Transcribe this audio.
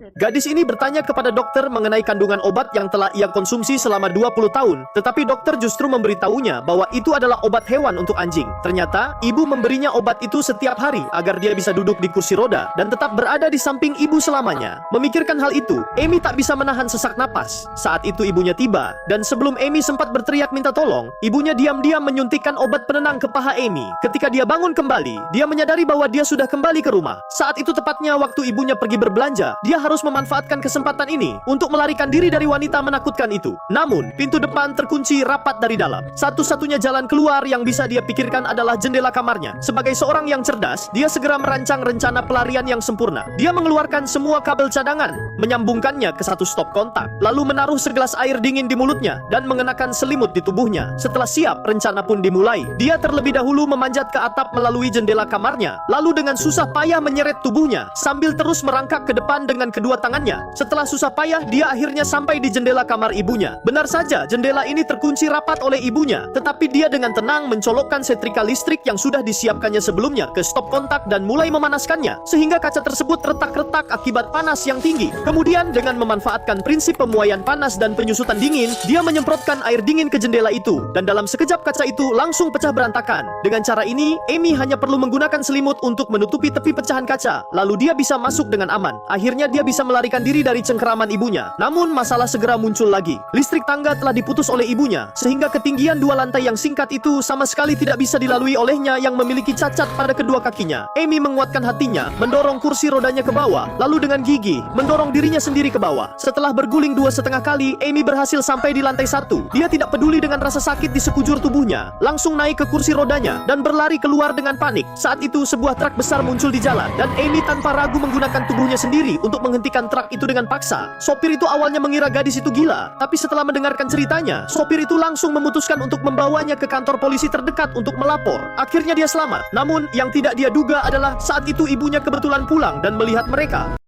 Gadis ini bertanya kepada dokter mengenai kandungan obat yang telah ia konsumsi selama 20 tahun, tetapi dokter justru memberitahunya bahwa itu adalah obat hewan untuk anjing. Ternyata, ibu memberinya obat itu setiap hari agar dia bisa duduk di kursi roda dan tetap berada di samping ibu selamanya. Memikirkan hal itu, Amy tak bisa menahan sesak napas. Saat itu ibunya tiba, dan sebelum Amy sempat berteriak minta tolong, ibunya diam-diam menyuntikkan obat penenang ke paha Amy. Ketika dia bangun kembali, dia menyadari bahwa dia sudah kembali ke rumah. Saat itu tepatnya waktu ibunya pergi berbelanja, dia harus memanfaatkan kesempatan ini untuk melarikan diri dari wanita menakutkan itu. Namun, pintu depan terkunci rapat dari dalam. Satu-satunya jalan keluar yang bisa dia pikirkan adalah jendela kamarnya. Sebagai seorang yang cerdas, dia segera merancang rencana pelarian yang sempurna. Dia mengeluarkan semua kabel cadangan, menyambungkannya ke satu stop kontak, lalu menaruh segelas air dingin di mulutnya dan mengenakan selimut di tubuhnya. Setelah siap, rencana pun dimulai. Dia terlebih dahulu memanjat ke atap melalui jendela kamarnya, lalu dengan susah payah menyeret tubuhnya sambil terus merangkak ke depan dengan kedua tangannya. Setelah susah payah, dia akhirnya sampai di jendela kamar ibunya. Benar saja, jendela ini terkunci rapat oleh ibunya, tetapi dia dengan tenang mencolokkan setrika listrik yang sudah disiapkannya sebelumnya ke stop kontak dan mulai memanaskannya, sehingga kaca tersebut retak-retak akibat panas yang tinggi. Kemudian, dengan memanfaatkan prinsip pemuaian panas dan penyusutan dingin, dia menyemprotkan air dingin ke jendela itu, dan dalam sekejap kaca itu langsung pecah berantakan. Dengan cara ini, Amy hanya perlu menggunakan selimut untuk menutupi tepi pecahan kaca, lalu dia bisa masuk dengan aman. Akhirnya dia bisa melarikan diri dari cengkeraman ibunya. Namun masalah segera muncul lagi. Listrik tangga telah diputus oleh ibunya, sehingga ketinggian 2 lantai yang singkat itu sama sekali tidak bisa dilalui olehnya yang memiliki cacat pada kedua kakinya. Amy menguatkan hatinya, mendorong kursi rodanya ke bawah, lalu dengan gigih mendorong dirinya sendiri ke bawah. Setelah berguling 2,5 kali, Amy berhasil sampai di lantai 1. Dia tidak peduli dengan rasa sakit di sekujur tubuhnya, langsung naik ke kursi rodanya dan berlari keluar dengan panik. Saat itu sebuah truk besar muncul di jalan, dan Amy tanpa ragu menggunakan tubuhnya sendiri untuk menghentikan truk itu dengan paksa. Sopir itu awalnya mengira gadis itu gila, tapi setelah mendengarkan ceritanya, sopir itu langsung memutuskan untuk membawanya ke kantor polisi terdekat untuk melapor. Akhirnya dia selamat. Namun, yang tidak dia duga adalah saat itu ibunya kebetulan pulang dan melihat mereka.